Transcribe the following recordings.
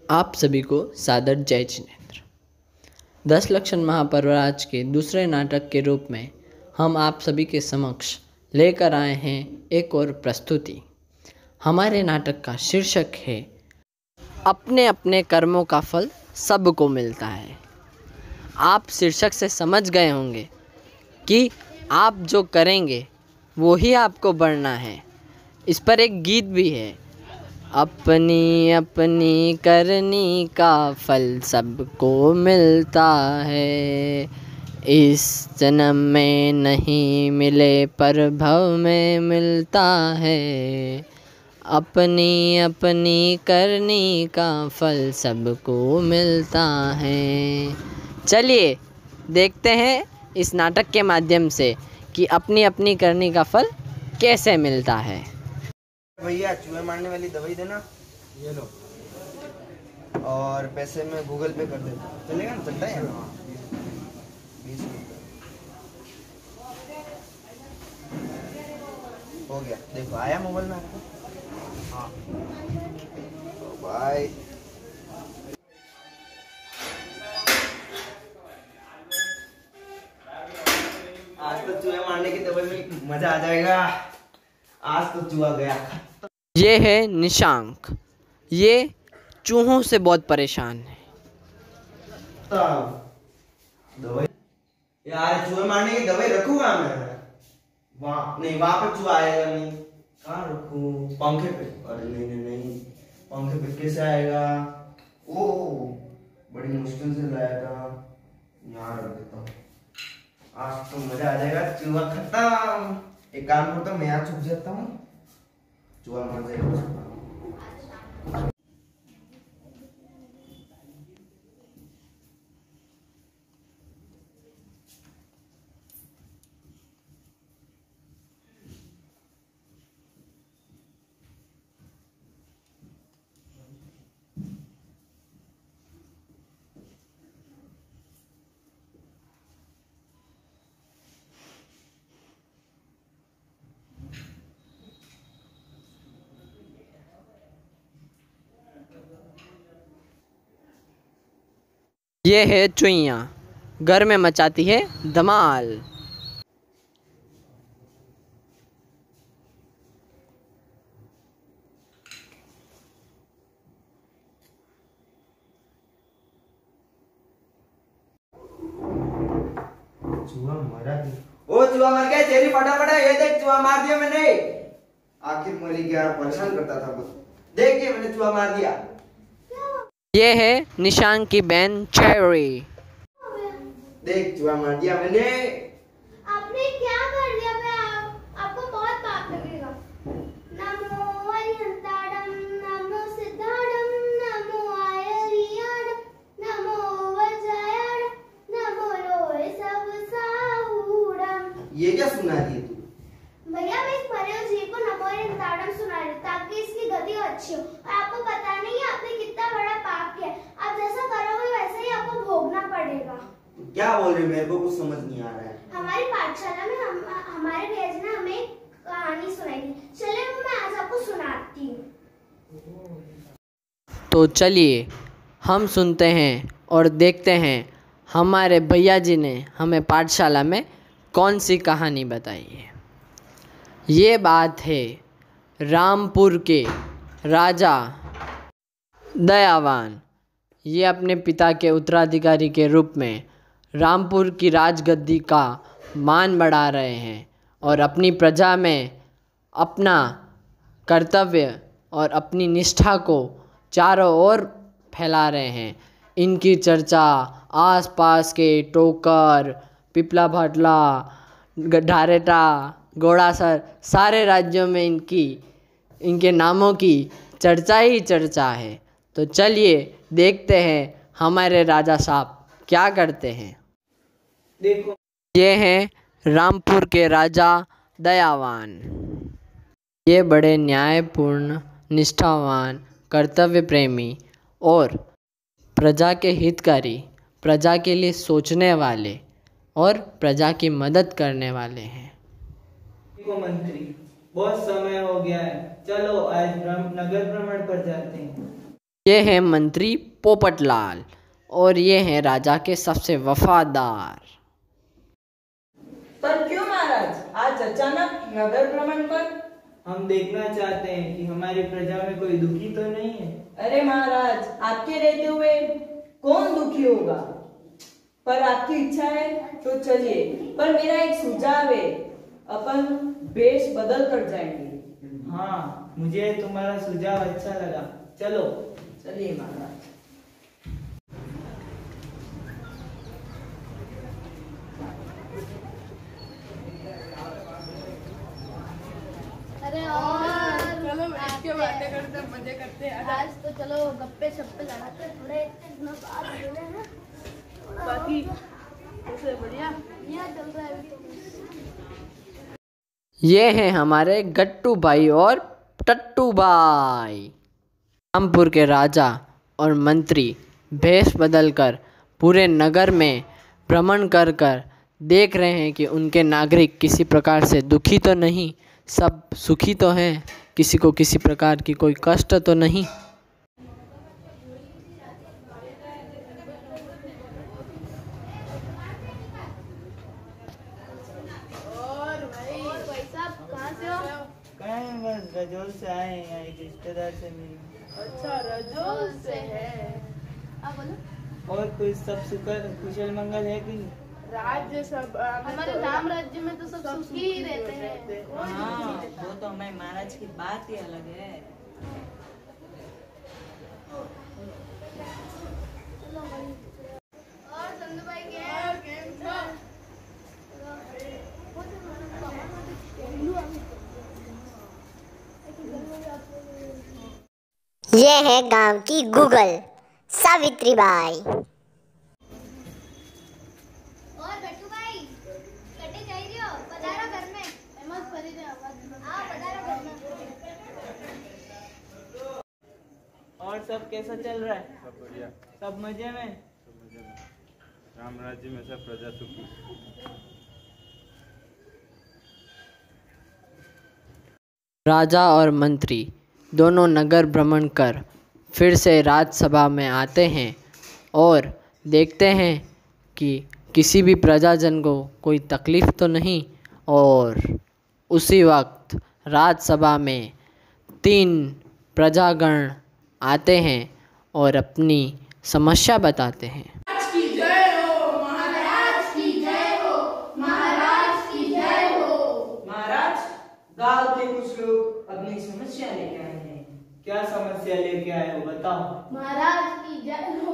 आप सभी को सादर जय जिनेंद्र। 10 लक्षण महापर्वराज के दूसरे नाटक के रूप में हम आप सभी के समक्ष लेकर आए हैं एक और प्रस्तुति। हमारे नाटक का शीर्षक है अपने अपने कर्मों का फल सबको मिलता है। आप शीर्षक से समझ गए होंगे कि आप जो करेंगे वो ही आपको बढ़ना है। इस पर एक गीत भी है, अपनी अपनी करनी का फल सबको मिलता है। इस जन्म में नहीं मिले पर भव में मिलता है। अपनी अपनी करनी का फल सबको मिलता है। चलिए देखते हैं इस नाटक के माध्यम से कि अपनी अपनी करनी का फल कैसे मिलता है। भैया चूहे मारने वाली दवाई देना, ये लो, और पैसे मैं गूगल पे कर देता। चलेगा ना? चलता है 20 रुपये हो गया। देखो आया मोबाइल में आपको। हाँ बाय। आज तो चूहे मारने की दवाई में मजा आ जाएगा। आज तो चूहा गया। ये है निशांक। ये चूहों से बहुत परेशान है। दवाई यार, चूहे मारने की दवाई रखूंगा मैं वहाँ नहीं, वहाँ पे चूहा आएगा नहीं। कहाँ रखूं? पंखे पे? अरे नहीं नहीं नहीं, पंखे पे कैसे आएगा? ओ बड़ी मुश्किल से लाया था। यहाँ रख देता हूँ। आज तो मजा आ जाएगा। चूहा खत्म। एक काम करता हूँ, मैं यहाँ छुप जाता हूँ, चूहा मर जाएगा। ये है चुईयाँ, घर में मचाती है धमाल। चूहा मरा भी। ओ चूहा मर गया जेरी, फटाफट ये देख, चूहा मार दिया मैंने। आखिर मरी गया, परेशान करता था बस। देख ये मैंने चूहा मार दिया। ये है निशांक की बहन चेरी। देख चूहा मार दिया मैंने। आपने क्या कर दिया? आपको बहुत पाप लगेगा। नमो अरिहंताडम, नमो सिद्धाडम, नमो आयरियाडम, नमो वज्रायाडम, नमो लोहे सब साहूडम। ये क्या सुना रही है तू? भैया मैं इस मरे हुए जीव को नमो अरिहंताडम सुना रही हूँ ताकि इसकी गति अच्छी हो। और आपको पता नहीं है आपने कितना बड़ा पाप किया। आप जैसा करोगे वैसे ही आपको भोगना पड़ेगा। क्या बोल रही है? मेरे को कुछ समझ नहीं आ रहा है। हमारी पाठशाला में हमारे भैया जी ने हमें एक कहानी सुनाई थी। चलिए वो मैं आज आपको सुनाती हूँ। तो चलिए हम सुनते हैं और देखते हैं हमारे भैया जी ने हमें पाठशाला में कौन सी कहानी बताई है। ये बात है रामपुर के राजा दयावान। ये अपने पिता के उत्तराधिकारी के रूप में रामपुर की राजगद्दी का मान बढ़ा रहे हैं और अपनी प्रजा में अपना कर्तव्य और अपनी निष्ठा को चारों ओर फैला रहे हैं। इनकी चर्चा आसपास के टोकर, पिपला भाटला, ढारेटा, घोड़ासर सारे राज्यों में इनके नामों की चर्चा ही चर्चा है। तो चलिए देखते हैं हमारे राजा साहब क्या करते हैं। देखो ये हैं रामपुर के राजा दयावान। ये बड़े न्यायपूर्ण, निष्ठावान, कर्तव्य प्रेमी और प्रजा के हितकारी, प्रजा के लिए सोचने वाले और प्रजा की मदद करने वाले हैं। मंत्री, बहुत समय हो गया है, चलो आज नगर भ्रमण पर जाते हैं। ये है मंत्री पोपटलाल और ये हैं राजा के सबसे वफादार। पर क्यों महाराज आज अचानक नगर भ्रमण पर? हम देखना चाहते हैं कि हमारी प्रजा में कोई दुखी तो नहीं है। अरे महाराज, आपके रहते हुए कौन दुखी होगा? पर आपकी इच्छा है तो चलिए। पर मेरा एक सुझाव है, अपन वेश बदल कर जाएंगे। हाँ, मुझे तुम्हारा सुझाव अच्छा लगा। चलो चलिए महाराज। अरे और चलो बैठ के बातें करते मजे करते आज तो चलो गप्पे शप्पे लड़ाते हैं, थोड़े इतने दिनों बाद मिले हैं। बाकी कैसे बढ़िया यहाँ चल रहा है अभी तो। ये हैं हमारे गट्टू भाई और टट्टू भाई। रामपुर के राजा और मंत्री भेष बदलकर पूरे नगर में भ्रमण कर कर देख रहे हैं कि उनके नागरिक किसी प्रकार से दुखी तो नहीं, सब सुखी तो हैं, किसी को किसी प्रकार की कोई कष्ट तो नहीं। और भाई भाई साहब कहाँ से हो? कहीं बस रजौल से आए हैं, यहाँ एक रिश्तेदार से मिले। अच्छा रजौल से है। आप बोलो। और कोई सब कुशल मंगल है कि नहीं? राज्य सब हमारे राम राज्य में तो सब सुखी ही रहते हैं। हाँ, वो तो हमारे महाराज की बात ही अलग है। और संधू भाई के ये है गांव की गूगल सावित्री बाई। और गट्टू भाई कटे जा रही हो? पधारो घर में। अहमद फरीद आओ पधारो घर में। और सब कैसा चल रहा है? सब बढ़िया, सब मजे में? सब मजे में। राम राज्य में सब प्रजा सुखी। राजा और मंत्री दोनों नगर भ्रमण कर फिर से राज्यसभा में आते हैं और देखते हैं कि किसी भी प्रजाजन को कोई तकलीफ़ तो नहीं। और उसी वक्त राज्यसभा में 3 प्रजागण आते हैं और अपनी समस्या बताते हैं। की जय हो महाराज की जय हो महाराज की जय हो। महाराज, गांव के कुछ लोग अपनी समस्या लेके आए हैं। क्या समस्या लेके आए हो, बताओ। महाराज की जय हो।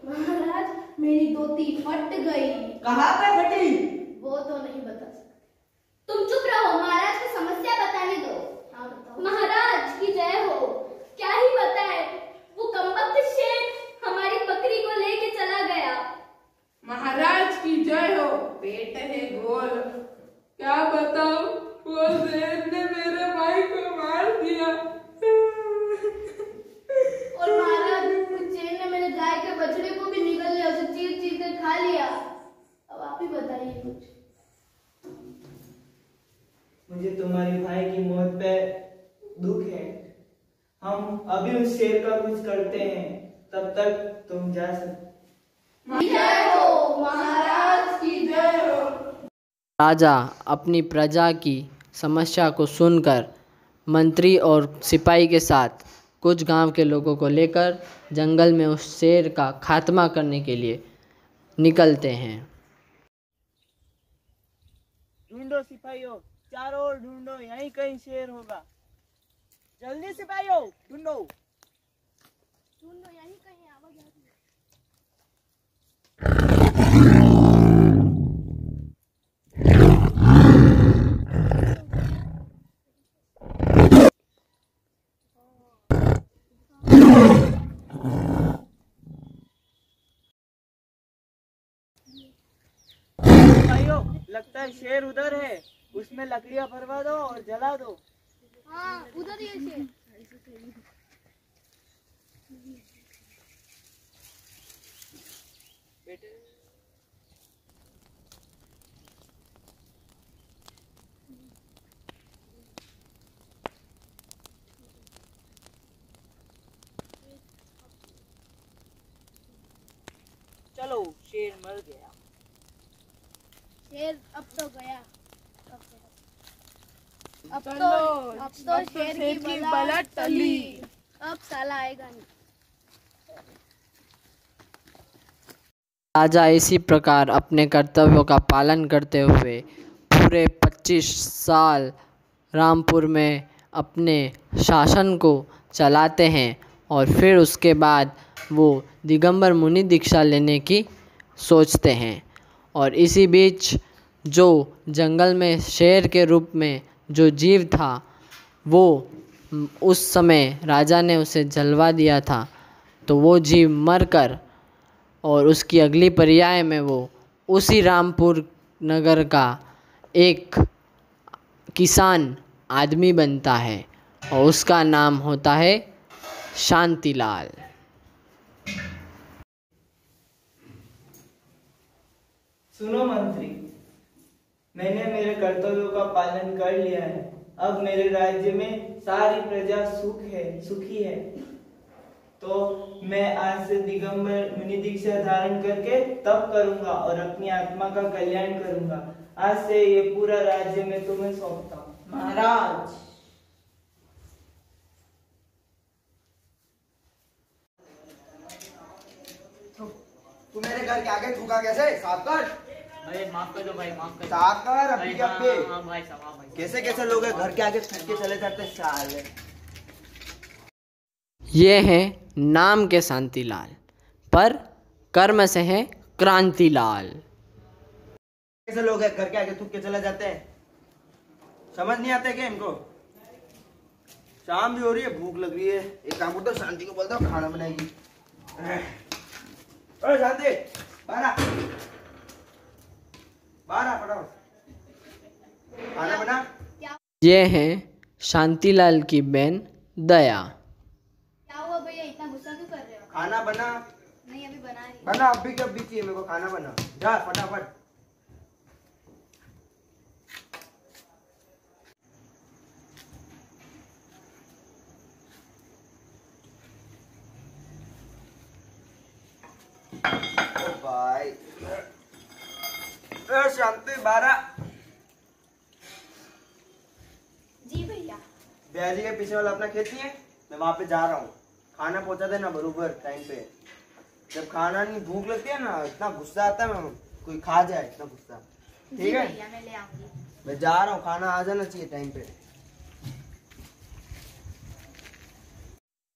महाराज मेरी धोती फट गई। कहाँ पे फटी? वो तो नहीं बता सकते। तुम चुप रहो, महाराज की समस्या बताने दो। हाँ बताओ। महाराज की जय हो। क्या ही बताए, वो कमबख्त शेर हमारी बकरी को लेके चला गया। महाराज की जय हो। पेट है गोल, क्या बताऊं, वो शेर ने मेरे भाई को मार दिया। और महाराज उस शेर ने मेरे गाय के बछड़े को भी निगल लिया, उसे चीर चीर कर खा लिया। अब आप ही बताइए कुछ। मुझे तुम्हारे भाई की मौत पे दुख है। हम अभी उस शेर का कुछ करते हैं, तब तक तुम जा सकते। जय हो महाराज की जय हो। राजा अपनी प्रजा की समस्या को सुनकर मंत्री और सिपाही के साथ कुछ गांव के लोगों को लेकर जंगल में उस शेर का खात्मा करने के लिए निकलते हैं। ढूंढो सिपाहियों, चारों ओर ढूंढो, यहीं कहीं शेर होगा। जल्दी सिपाहियों ढूंढो। ढूंढो यहीं कहीं आवाज आ रही है। सिपाहियों, लगता है शेर उधर है। उसमें लकड़ियां भरवा दो और जला दो। हाँ उधर ही है शेर। चलो शेर मर गया। शेर अब तो गया। अब चलो, तो शेर की बला टली। अब साला आएगा नहीं। राजा इसी प्रकार अपने कर्तव्यों का पालन करते हुए पूरे 25 साल रामपुर में अपने शासन को चलाते हैं और फिर उसके बाद वो दिगंबर मुनि दीक्षा लेने की सोचते हैं। और इसी बीच जो जंगल में शेर के रूप में जो जीव था वो उस समय राजा ने उसे जलवा दिया था, तो वो जीव मरकर और उसकी अगली पर्याय में वो उसी रामपुर नगर का एक किसान आदमी बनता है और उसका नाम होता है शांतिलाल। सुनो मंत्री, मैंने मेरे कर्तव्यों का पालन कर लिया है। अब मेरे राज्य में सारी प्रजा सुखी है। तो मैं आज से दिगंबर मुनि दीक्षा धारण करके तप करूंगा और अपनी आत्मा का कल्याण करूंगा। आज से ये पूरा राज्य मैं तुम्हें सौंपता हूँ। महाराज, तू मेरे घर के आगे थूका कैसे? साफ कर भाई, माफ कर दो भाई, माफ कर दो। साफ कर अभी हाँ, अभी। हाँ भाई साहब, हाँ भाई साहब। कैसे कैसे लोग हैं घर के आगे थूक के चले जाते साले। ये हैं नाम के शांतिलाल, पर कर्म से हैं क्रांतिलाल। कैसे लोग हैं घर के आगे थूक के चले जाते हैं? समझ नहीं आते क्या इनको? शाम भी हो रही है, भूख लग रही है। एक काम करता हूँ, शांति को बोलता हूँ खाना बनाएगी। अरे शांति, बाहर फटाफट खाना बना। ये हैं शांतिलाल की बहन दया। क्या हुआ भैया, इतना गुस्सा क्यों कर रहे हो? खाना बना। नहीं, अभी बना रही हूँ। बना अभी के अभी चाहिए मेरे को, खाना बना जा फटाफट। भाई शांति 12 जी भैया। ब्याजी के पीछे वाला अपना खेत नहीं है, मैं वहां पे जा रहा हूँ। खाना पहुंचा देना बरोबर टाइम पे। जब खाना नहीं भूख लगती है ना, इतना गुस्सा आता है, मैं कोई खा जाए इतना गुस्सा। ठीक है भैया, मैं ले आऊंगी। मैं जा रहा हूँ, खाना आ जाना चाहिए टाइम पे।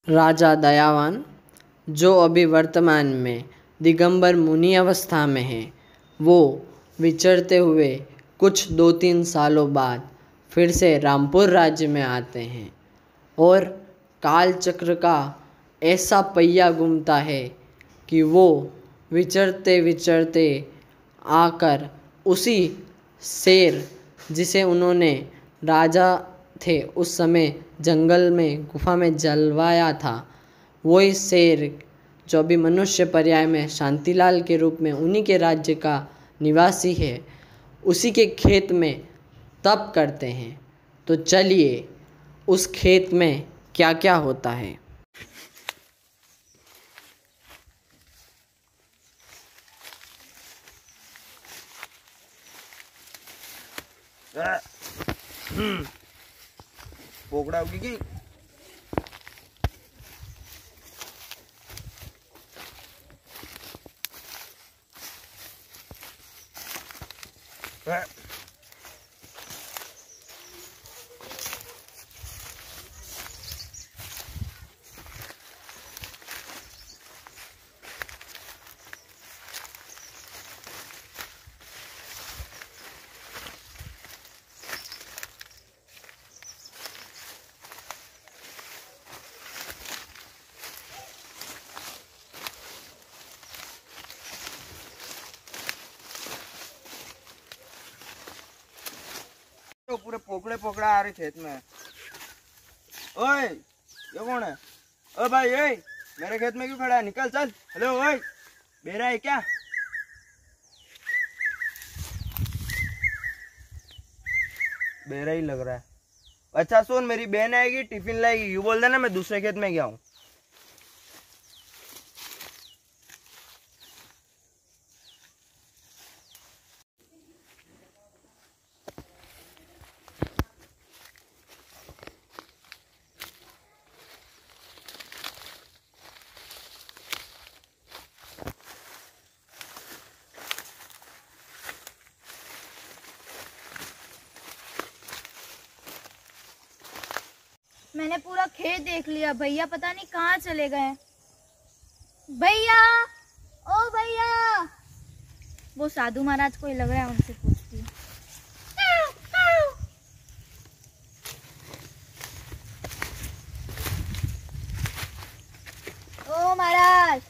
राजा दयावान, जो अभी वर्तमान में दिगंबर मुनि अवस्था में है, वो विचरते हुए कुछ 2-3 सालों बाद फिर से रामपुर राज्य में आते हैं और काल चक्र का ऐसा पहिया घूमता है कि वो विचरते विचरते आकर उसी शेर जिसे उन्होंने राजा थे उस समय जंगल में गुफा में जलवाया था, वही शेर जो अभी मनुष्य पर्याय में शांतिलाल के रूप में उन्हीं के राज्य का निवासी है, उसी के खेत में तप करते हैं। तो चलिए उस खेत में क्या क्या होता है। पोकड़ा होगी कि तो पूरे पोकड़े पोकड़ा आ रहे खेत में। ओए ये कौन है? ओ भाई, ए मेरे खेत में क्यों खड़ा है? निकल चल। हेलो ओए, बेरा है क्या? बेरा ही लग रहा है। अच्छा सुन, मेरी बहन आएगी, टिफिन लाएगी, यू बोल देना मैं दूसरे खेत में गया हूँ। मैंने पूरा खेत देख लिया, भैया पता नहीं कहाँ चले गए। भैया, ओ भैया। वो साधु महाराज को ही लग रहा है, उनसे पूछती हूँ। ओ महाराज,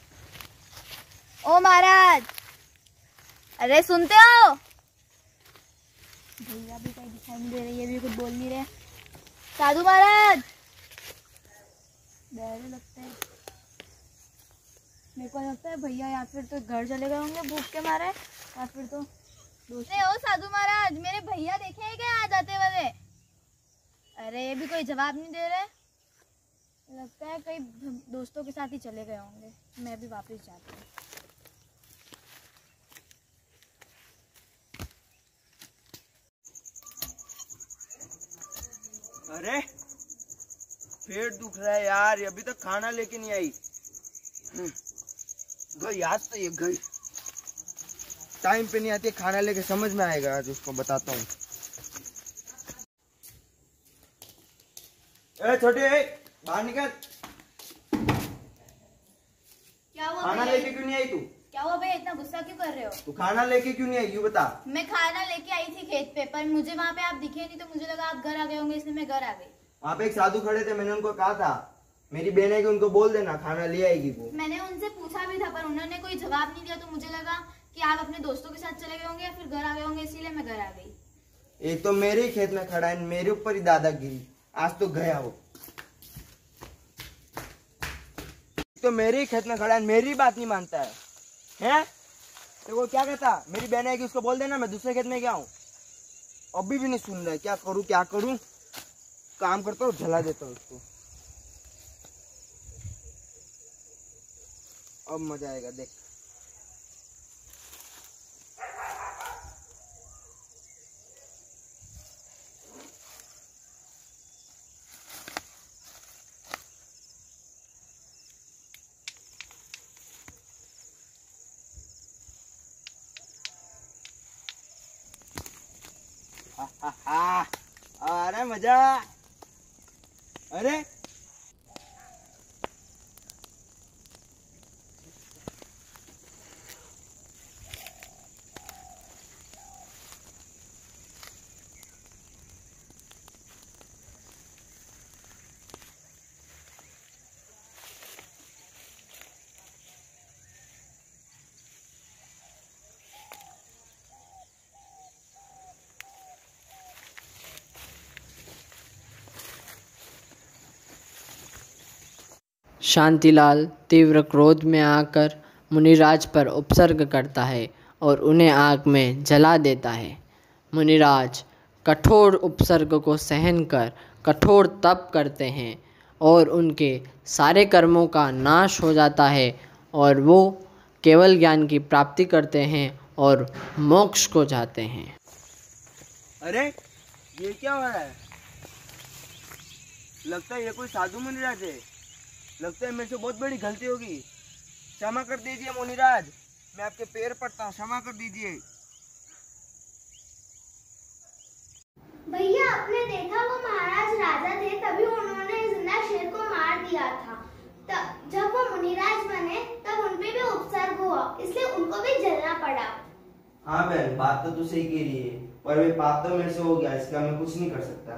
ओ महाराज, अरे सुनते हो? भैया भी कहीं दिखाई नहीं दे रही, ये भी कुछ बोल नहीं रहे। साधु महाराज, डर लगता है मेरे को, लगता है भैया या फिर तो घर चले गए होंगे भूख के मारे, या फिर तो दूसरे। ओ साधु महाराज, मेरे भैया देखे हैं क्या आज आते हुए? अरे ये भी कोई जवाब नहीं दे रहे, लगता है कई दोस्तों के साथ ही चले गए होंगे। मैं भी वापस जाती हूँ। अरे पेट दुख रहा है यार, ये अभी तक खाना लेके नहीं आई। गई आज तो, ये गई टाइम पे नहीं आती, खाना लेके समझ में आएगा आज उसको बताता हूँ। अरे छोटे, बाहर निकल। क्या हुआ खाना भैया? लेके क्यों नहीं आई तू? क्या हुआ भैया, इतना गुस्सा क्यों कर रहे हो? तू खाना लेके क्यों नहीं आई, यूँ बता। मैं खाना लेके आई थी खेत पे, पर मुझे वहाँ पे आप दिखे नहीं, तो मुझे लगा आप घर आ गए होंगे, इसलिए मैं घर आ गई। वहाँ पे एक साधु खड़े थे, मैंने उनको कहा था मेरी बहन है कि उनको बोल देना खाना ले आएगी वो। मैंने उनसे पूछा भी था, पर उन्होंने कोई जवाब नहीं दिया, तो मुझे लगा कि आप अपने दोस्तों के साथ चले गए होंगे या फिर घर आ गए होंगे, इसीलिए मैं घर आ गई। एक तो मेरे ही खेत में खड़ा है, मेरे ऊपर ही दादागिरी। आज तो गया वो, तो मेरे ही खेत में खड़ा है, मेरी बात नहीं मानता है? तो वो क्या कहता, मेरी बहन है कि उसको बोल देना मैं दूसरे खेत में गया हूँ। अभी भी नहीं सुन रहा है, क्या करूँ क्या करूँ? काम करता हूँ, जला देता हूँ उसको। अब मजा आएगा, देख। अरे मजा, अरे शांतिलाल तीव्र क्रोध में आकर मुनिराज पर उपसर्ग करता है और उन्हें आग में जला देता है। मुनिराज कठोर उपसर्ग को सहन कर कठोर तप करते हैं और उनके सारे कर्मों का नाश हो जाता है और वो केवल ज्ञान की प्राप्ति करते हैं और मोक्ष को जाते हैं। अरे ये क्या हो रहा है? लगता है ये कोई साधु मुनिराज है। लगता है मेरे से बहुत बड़ी गलती होगी। क्षमा कर दीजिए मुनिराज, मैं आपके पैर पड़ता हूँ, क्षमा कर दीजिए। भैया, आपने देखा वो महाराज राजा थे, तभी उन्होंने जिंदा शेर को मार दिया था। जब वो मुनिराज बने तब उनपे भी उपसर्ग हुआ, इसलिए उनको भी जलना पड़ा। हाँ बहन, बात तो तू सही कह रही है, पर वे पाप तो मेरे से हो गया, इसका मैं कुछ नहीं कर सकता,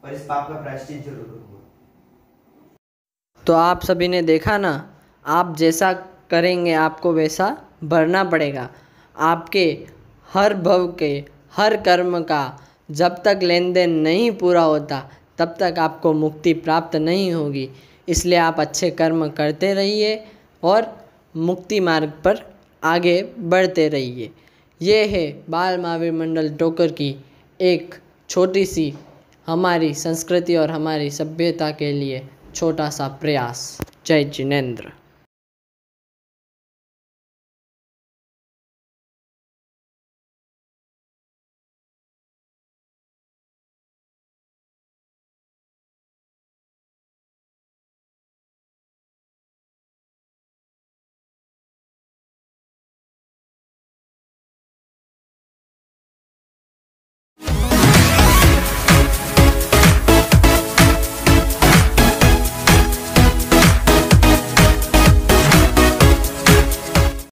पर इस पाप का प्रायश्चित जरूर करूंगा। तो आप सभी ने देखा ना, आप जैसा करेंगे आपको वैसा भरना पड़ेगा। आपके हर भव के हर कर्म का जब तक लेन देन नहीं पूरा होता तब तक आपको मुक्ति प्राप्त नहीं होगी। इसलिए आप अच्छे कर्म करते रहिए और मुक्ति मार्ग पर आगे बढ़ते रहिए। ये है बाल महावीर मंडल टोकर की एक छोटी सी हमारी संस्कृति और हमारी सभ्यता के लिए छोटा सा प्रयास। जय जिनेंद्र।